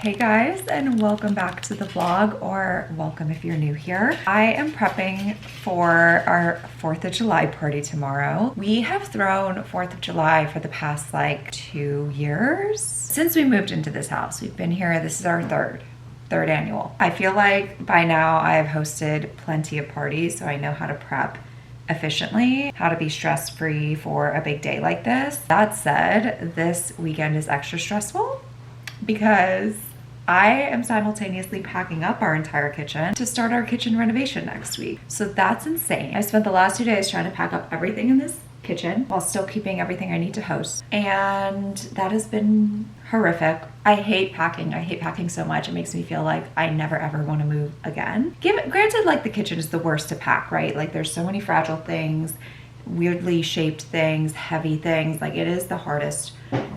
Hey guys, and welcome back to the vlog, or welcome if you're new here. I am prepping for our 4th of July party tomorrow. We have thrown 4th of July for the past like 2 years. Since we moved into this house, we've been here, this is our third annual. I feel like by now I have hosted plenty of parties, so I know how to prep efficiently, how to be stress-free for a big day like this. That said, this weekend is extra stressful because I am simultaneously packing up our entire kitchen to start our kitchen renovation next week. So that's insane. I spent the last 2 days trying to pack up everything in this kitchen while still keeping everything I need to host. And that has been horrific. I hate packing. I hate packing so much. It makes me feel like I never ever want to move again. Granted, like the kitchen is the worst to pack, right? Like there's so many fragile things, weirdly shaped things, heavy things. Like it is the hardest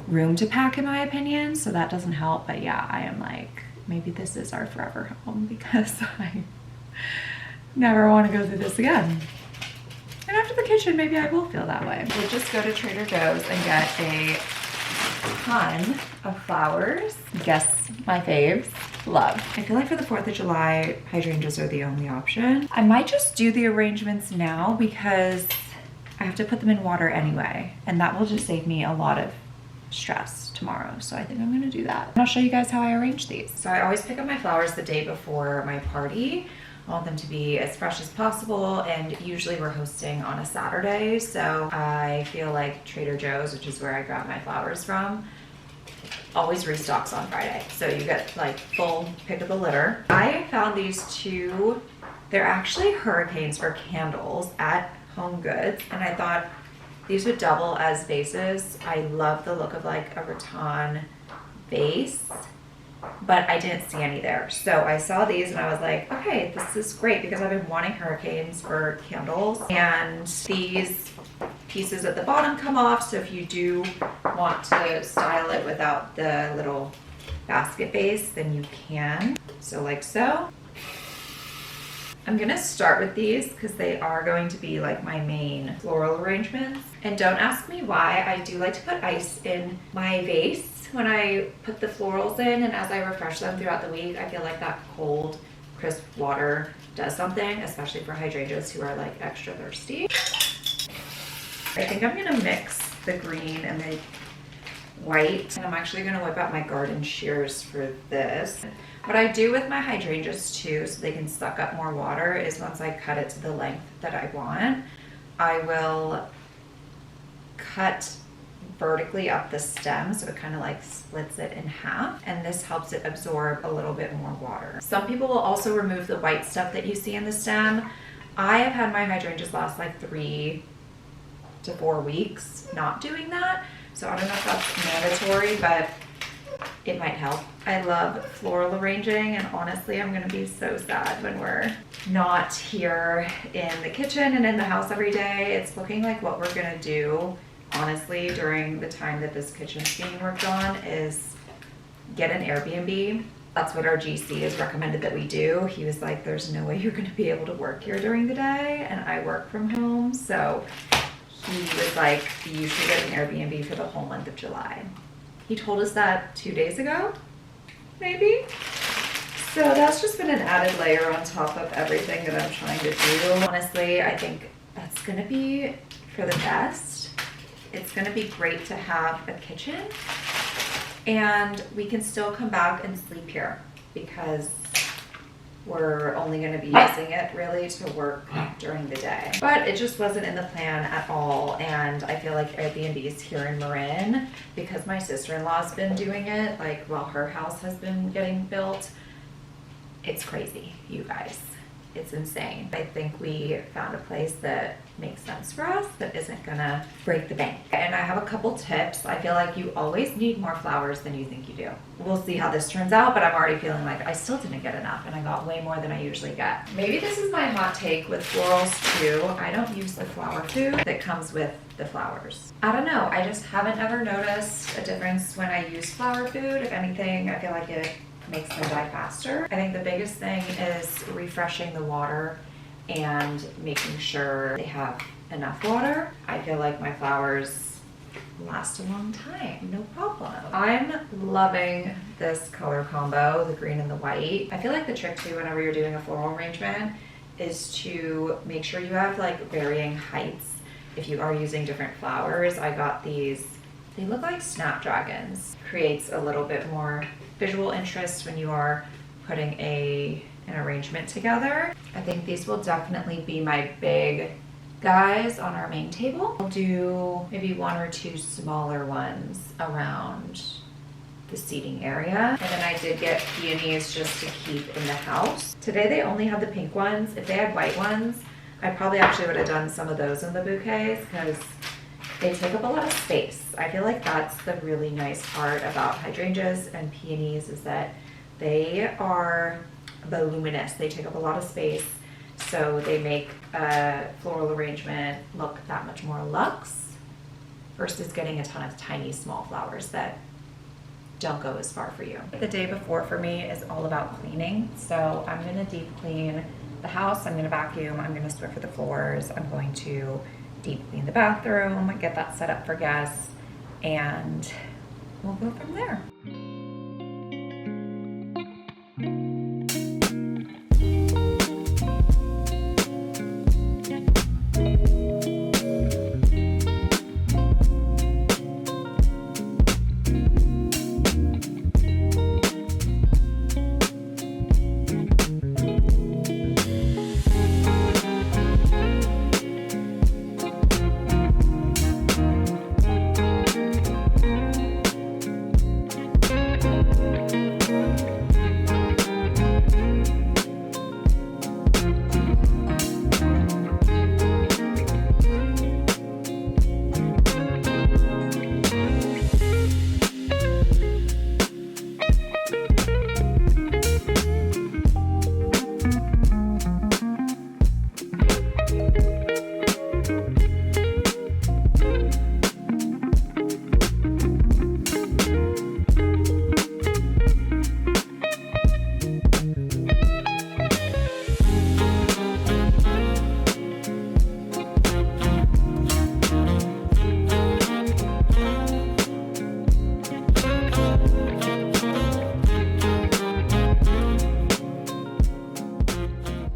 room to pack in my opinion, so that doesn't help. But yeah, I am like, maybe this is our forever home because I never want to go through this again. And after the kitchen, maybe I will feel that way. We'll just go to Trader Joe's and get a ton of flowers. Guess my faves. Love. I feel like for the 4th of July, hydrangeas are the only option. I might just do the arrangements now because I have to put them in water anyway, and that will just save me a lot of stress tomorrow. So I think I'm gonna do that. And I'll show you guys how I arrange these. So I always pick up my flowers the day before my party. I want them to be as fresh as possible, and usually we're hosting on a Saturday, so I feel like Trader Joe's, which is where I grab my flowers from, always restocks on Friday. So you get like full pick of the litter. I found these two, they're actually hurricanes for candles at Home Goods, and I thought these would double as vases. I love the look of like a rattan vase, but I didn't see any there. So I saw these and I was like, okay, this is great because I've been wanting hurricanes for candles. And these pieces at the bottom come off, so if you do want to style it without the little basket base, then you can. So like so. I'm gonna start with these because they are going to be like my main floral arrangements. And don't ask me why, I do like to put ice in my vase when I put the florals in, and as I refresh them throughout the week, I feel like that cold, crisp water does something, especially for hydrangeas who are like extra thirsty. I think I'm gonna mix the green and the white, and I'm actually gonna whip out my garden shears for this. What I do with my hydrangeas too, so they can suck up more water, is once I cut it to the length that I want, I will cut vertically up the stem so it kind of like splits it in half, and this helps it absorb a little bit more water. Some people will also remove the white stuff that you see in the stem. I have had my hydrangeas last like 3 to 4 weeks not doing that, so I don't know if that's mandatory, but it might help. I love floral arranging, and honestly I'm gonna be so sad when we're not here in the kitchen and in the house every day. It's looking like what we're gonna do honestly during the time that this kitchen's being worked on is get an Airbnb. That's what our GC has recommended that we do. He was like, there's no way you're gonna be able to work here during the day, and I work from home, so he was like, you should get an Airbnb for the whole month of July. He told us that 2 days ago, maybe? So that's just been an added layer on top of everything that I'm trying to do. Honestly, I think that's gonna be for the best. It's gonna be great to have a kitchen, and we can still come back and sleep here because we're only gonna be using it really to work during the day. But it just wasn't in the plan at all, and I feel like Airbnbs here in Marin, because my sister-in-law's been doing it, like while her house has been getting built, it's crazy, you guys. It's insane. I think we found a place that makes sense for us, that isn't gonna break the bank. And I have a couple tips. I feel like you always need more flowers than you think you do. We'll see how this turns out, but I'm already feeling like I still didn't get enough, and I got way more than I usually get. Maybe this is my hot take with florals too. I don't use the flower food that comes with the flowers. I don't know, I just haven't ever noticed a difference when I use flower food. If anything, I feel like it makes them die faster. I think the biggest thing is refreshing the water and making sure they have enough water. I feel like my flowers last a long time, no problem. I'm loving this color combo, the green and the white. I feel like the trick too whenever you're doing a floral arrangement is to make sure you have like varying heights. If you are using different flowers, I got these, they look like snapdragons. Creates a little bit more visual interest when you are putting an arrangement together. I think these will definitely be my big guys on our main table. I'll do maybe one or two smaller ones around the seating area. And then I did get peonies just to keep in the house. Today they only had the pink ones. If they had white ones, I probably actually would have done some of those in the bouquets because they take up a lot of space. I feel like that's the really nice part about hydrangeas and peonies is that they are voluminous. They take up a lot of space. So they make a floral arrangement look that much more luxe versus getting a ton of tiny small flowers that don't go as far for you. The day before for me is all about cleaning. So I'm gonna deep clean the house, I'm gonna vacuum, I'm gonna Swiffer the floors, I'm going to deep clean the bathroom, get that set up for guests, and we'll go from there.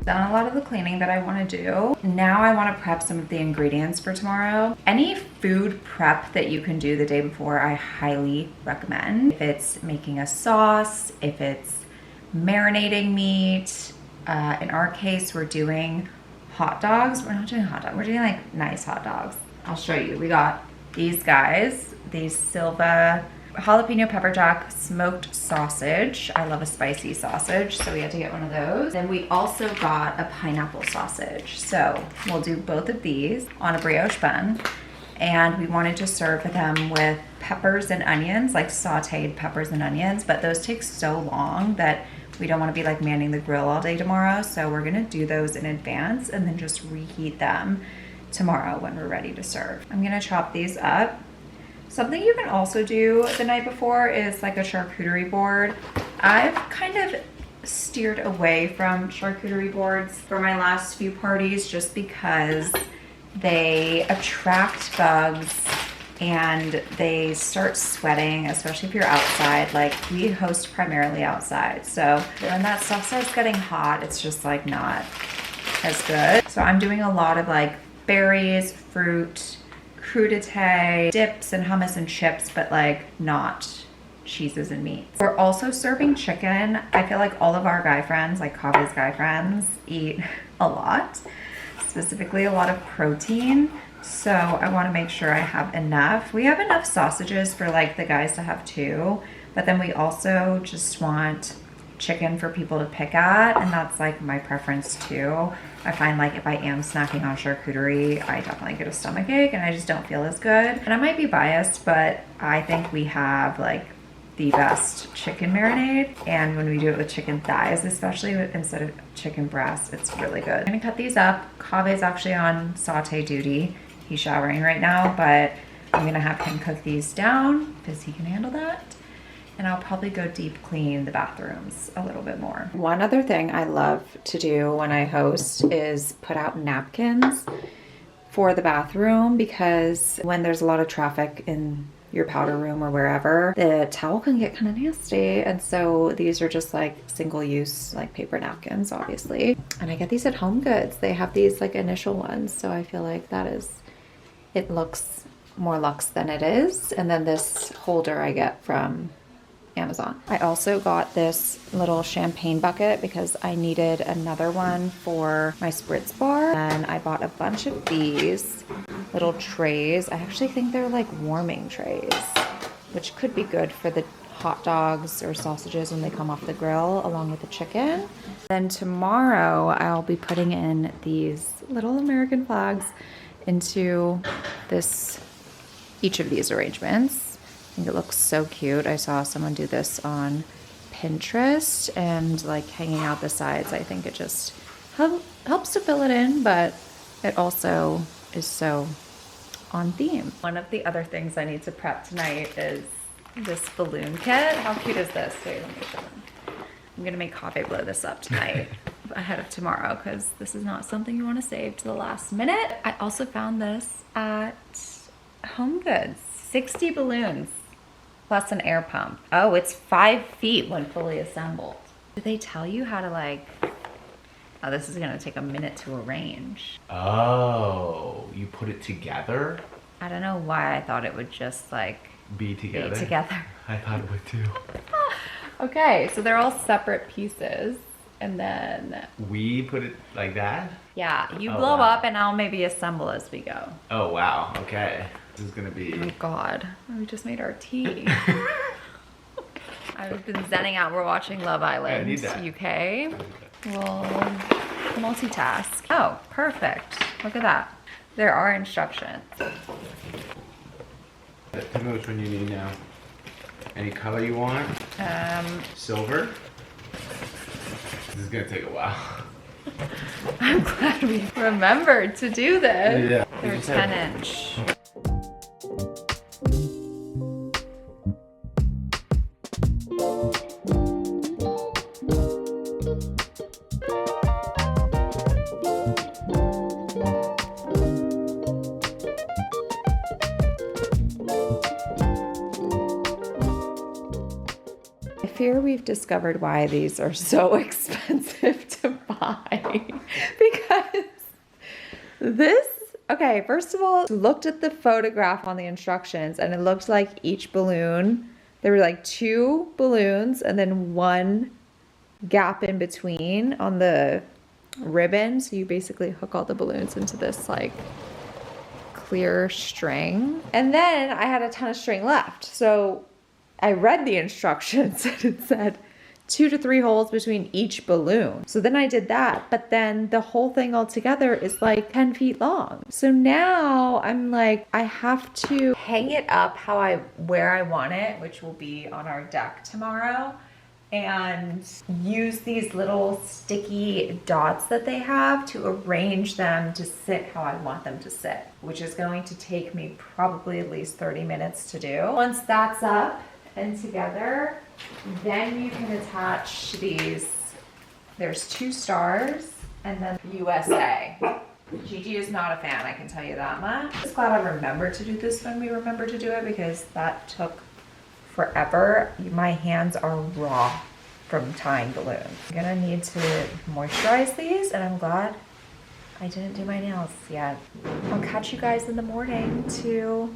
Done a lot of the cleaning that I want to do. Now I want to prep some of the ingredients for tomorrow. Any food prep that you can do the day before, I highly recommend. If it's making a sauce, if it's marinating meat, in our case, we're doing hot dogs. We're not doing hot dogs, we're doing like nice hot dogs. I'll show you. We got these guys, these Silva jalapeno pepper jack smoked sausage. I love a spicy sausage, so we had to get one of those. Then we also got a pineapple sausage. So we'll do both of these on a brioche bun. And we wanted to serve them with peppers and onions, like sauteed peppers and onions, but those take so long that we don't want to be like manning the grill all day tomorrow. So we're gonna do those in advance and then just reheat them tomorrow when we're ready to serve. I'm gonna chop these up. Something you can also do the night before is like a charcuterie board. I've kind of steered away from charcuterie boards for my last few parties just because they attract bugs and they start sweating, especially if you're outside. Like we host primarily outside. So when that stuff starts getting hot, it's just like not as good. So I'm doing a lot of like berries, fruit, crudité, dips and hummus and chips, but like not cheeses and meats. We're also serving chicken. I feel like all of our guy friends, like Kaveh's guy friends, eat a lot, specifically a lot of protein. So I want to make sure I have enough. We have enough sausages for like the guys to have too, but then we also just want chicken for people to pick at, and that's like my preference too. I find like if I am snacking on charcuterie, I definitely get a stomachache and I just don't feel as good. And I might be biased, but I think we have like the best chicken marinade, and when we do it with chicken thighs especially instead of chicken breasts, it's really good. I'm gonna cut these up. Kaveh's actually on saute duty. He's showering right now, but I'm gonna have him cook these down because he can handle that. And I'll probably go deep clean the bathrooms a little bit more. One other thing I love to do when I host is put out napkins for the bathroom because when there's a lot of traffic in your powder room or wherever, the towel can get kind of nasty. And so these are just like single use, like paper napkins, obviously. And I get these at Home Goods. They have these like initial ones. So I feel like that is, it looks more luxe than it is. And then this holder I get from Amazon. I also got this little champagne bucket because I needed another one for my spritz bar. And I bought a bunch of these little trays. I actually think they're like warming trays, which could be good for the hot dogs or sausages when they come off the grill along with the chicken. Then tomorrow I'll be putting in these little American flags into each of these arrangements. I think it looks so cute. I saw someone do this on Pinterest and like hanging out the sides. I think it just helps to fill it in, but it also is so on theme. One of the other things I need to prep tonight is this balloon kit. How cute is this? Wait, let me show them. I'm gonna make Kave blow this up tonight ahead of tomorrow because this is not something you want to save to the last minute. I also found this at Home Goods. 60 balloons plus an air pump. Oh, it's 5 feet when fully assembled. Do they tell you how to like, oh, this is gonna take a minute to arrange. Oh, you put it together? I don't know why I thought it would just like Be together? I thought it would too. Okay, so they're all separate pieces. And then we put it like that? Yeah, you blow up and I'll maybe assemble as we go. Oh, wow. Okay. This is gonna be... Oh God, we just made our tea. I've been zenning out. We're watching Love Island UK. We'll multitask. Oh, perfect. Look at that. There are instructions. Tell me which one you need now. Any color you want? Silver? This is gonna take a while. I'm glad we remembered to do this. Yeah. They're 10-inch. Fear we've discovered why these are so expensive to buy because okay, first of all, looked at the photograph on the instructions and it looked like each balloon, there were like 2 balloons and then 1 gap in between on the ribbon. So you basically hook all the balloons into this like clear string. And then I had a ton of string left. So I read the instructions and it said 2 to 3 holes between each balloon. So then I did that, but then the whole thing altogether is like 10 feet long. So now I'm like, I have to hang it up where I want it, which will be on our deck tomorrow, and use these little sticky dots that they have to arrange them to sit how I want them to sit, which is going to take me probably at least 30 minutes to do. Once that's up and together, then you can attach these. There's 2 stars and then USA. Gigi is not a fan, I can tell you that much. I'm just glad I remembered to do this when we remembered to do it because that took forever. My hands are raw from tying balloons. I'm gonna need to moisturize these and I'm glad I didn't do my nails yet. I'll catch you guys in the morning to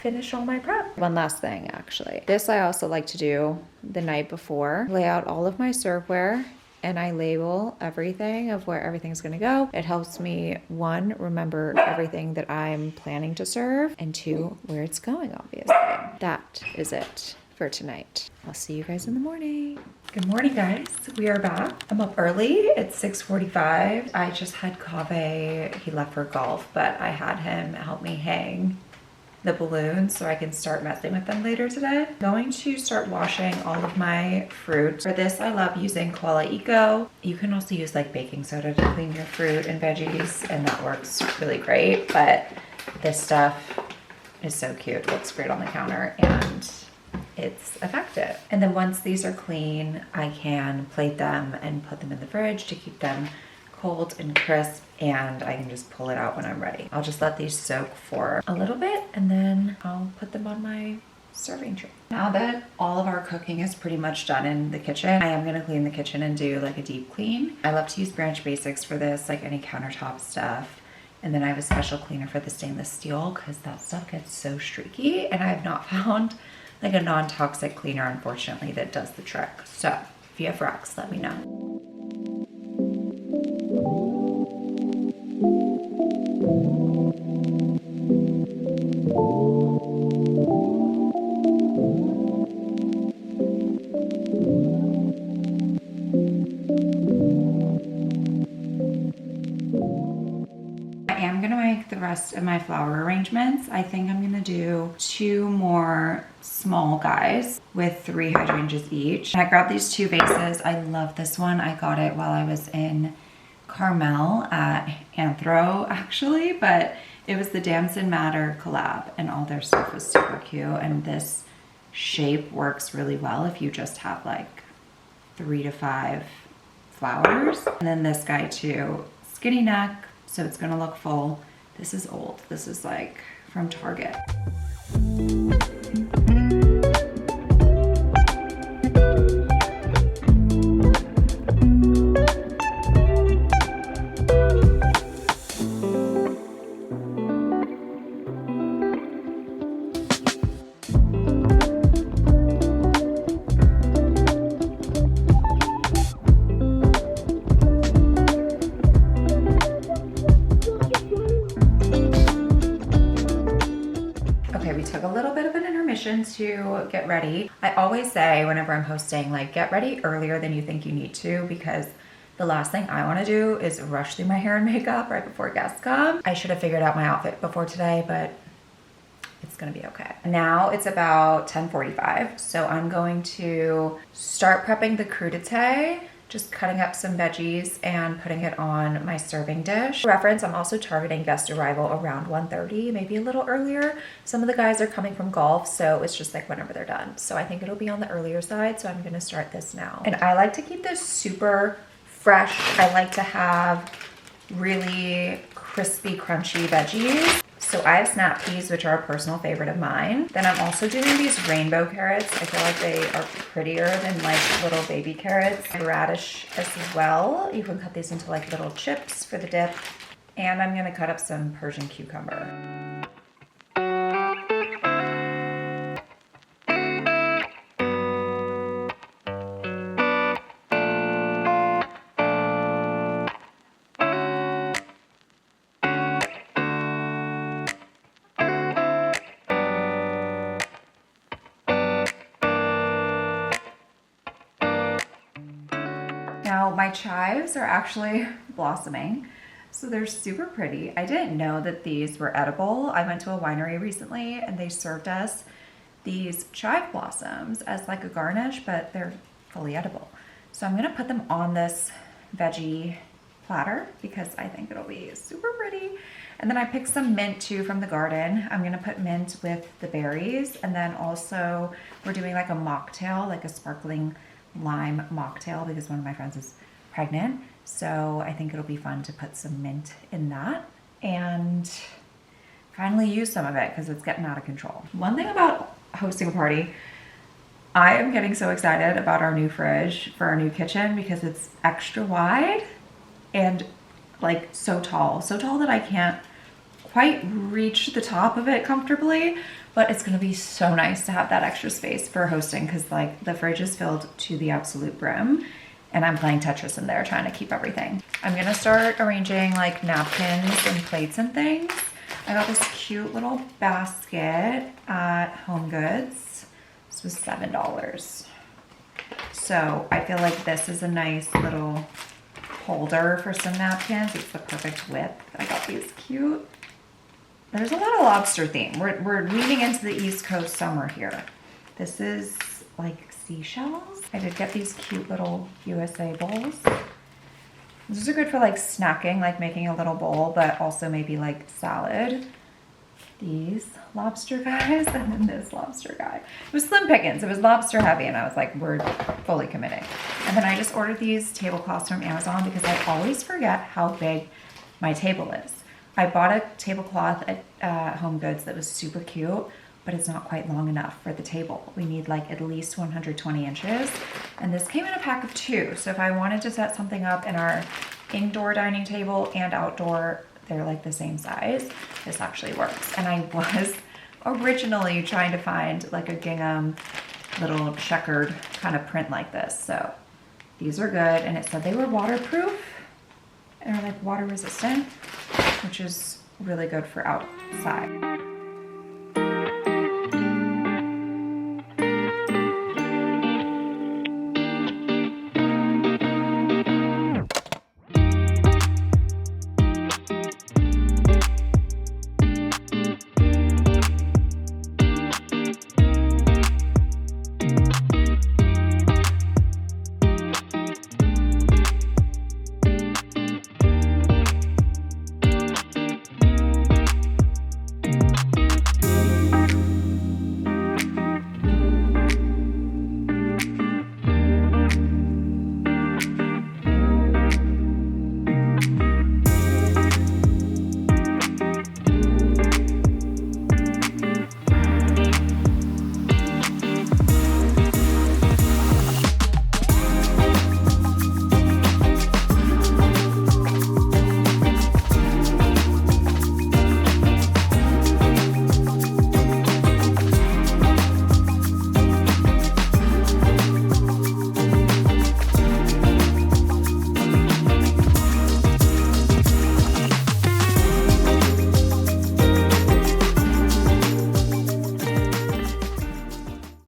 finish all my prep. One last thing, actually. This I also like to do the night before. Lay out all of my serveware and I label everything of where everything's gonna go. It helps me, 1, remember everything that I'm planning to serve, and 2, where it's going, obviously. That is it for tonight. I'll see you guys in the morning. Good morning, guys. We are back. I'm up early. It's 6:45. I just had Kave. He left for golf, but I had him help me hang the balloons so I can start messing with them later today. I'm going to start washing all of my fruit. For this, I love using Koala Eco. You can also use like baking soda to clean your fruit and veggies, and that works really great, but this stuff is so cute. It looks great on the counter and it's effective. And then once these are clean, I can plate them and put them in the fridge to keep them cold and crisp, and I can just pull it out when I'm ready. I'll just let these soak for a little bit and then I'll put them on my serving tray. Now that all of our cooking is pretty much done in the kitchen, I am gonna clean the kitchen and do like a deep clean. I love to use Branch Basics for this, like any countertop stuff. And then I have a special cleaner for the stainless steel because that stuff gets so streaky, and I have not found like a non-toxic cleaner, unfortunately, that does the trick. So if you have rocks, let me know. The rest of my flower arrangements. I think I'm gonna do 2 more small guys with 3 hydrangeas each. I grabbed these 2 vases. I love this one. I got it while I was in Carmel at Anthro actually, but it was the Damson Matter collab and all their stuff was super cute, and this shape works really well if you just have like 3 to 5 flowers. And then this guy too, skinny neck, so it's gonna look full. This is old. This is like from Target. To get ready. I always say whenever I'm hosting, like, get ready earlier than you think you need to, because the last thing I want to do is rush through my hair and makeup right before guests come. I should have figured out my outfit before today, but it's gonna be okay. Now it's about 10:45, so I'm going to start prepping the crudité, just cutting up some veggies and putting it on my serving dish. For reference, I'm also targeting guest arrival around 1:30, maybe a little earlier. Some of the guys are coming from golf, so it's just like whenever they're done. So I think it'll be on the earlier side, so I'm gonna start this now. And I like to keep this super fresh. I like to have really crispy, crunchy veggies. So I have snap peas, which are a personal favorite of mine. Then I'm also doing these rainbow carrots. I feel like they are prettier than like little baby carrots. Radish as well. You can cut these into like little chips for the dip. And I'm gonna cut up some Persian cucumber. Now my chives are actually blossoming, so they're super pretty. I didn't know that these were edible. I went to a winery recently and they served us these chive blossoms as like a garnish, but they're fully edible. So I'm gonna put them on this veggie platter because I think it'll be super pretty. And then I picked some mint too from the garden. I'm gonna put mint with the berries, and then also we're doing like a mocktail, like a sparkling lime mocktail, because one of my friends is pregnant. So I think it'll be fun to put some mint in that and finally use some of it because it's getting out of control. One thing about hosting a party, I am getting so excited about our new fridge for our new kitchen because it's extra wide and like so tall that I can't quite reach the top of it comfortably, but it's gonna be so nice to have that extra space for hosting because like the fridge is filled to the absolute brim and I'm playing Tetris in there trying to keep everything. I'm gonna start arranging like napkins and plates and things. I got this cute little basket at Home Goods. This was $7. So I feel like this is a nice little holder for some napkins. It's the perfect width. I got these cute. There's a lot of lobster theme. We're leaning into the East Coast summer here. This is like seashells. I did get these cute little USA bowls. These are good for like snacking, like making a little bowl, but also maybe like salad. these lobster guys and then this lobster guy. It was slim pickings. It was lobster heavy, and I was like, we're fully committing. And then I just ordered these tablecloths from Amazon because I always forget how big my table is. I bought a tablecloth at Home Goods that was super cute, but it's not quite long enough for the table. We need like at least 120 inches. And this came in a pack of 2. So if I wanted to set something up in our indoor dining table and outdoor, they're like the same size, this actually works. And I was originally trying to find like a gingham little checkered kind of print like this. So these are good. And it said they were waterproof and are like water resistant, which is really good for outside.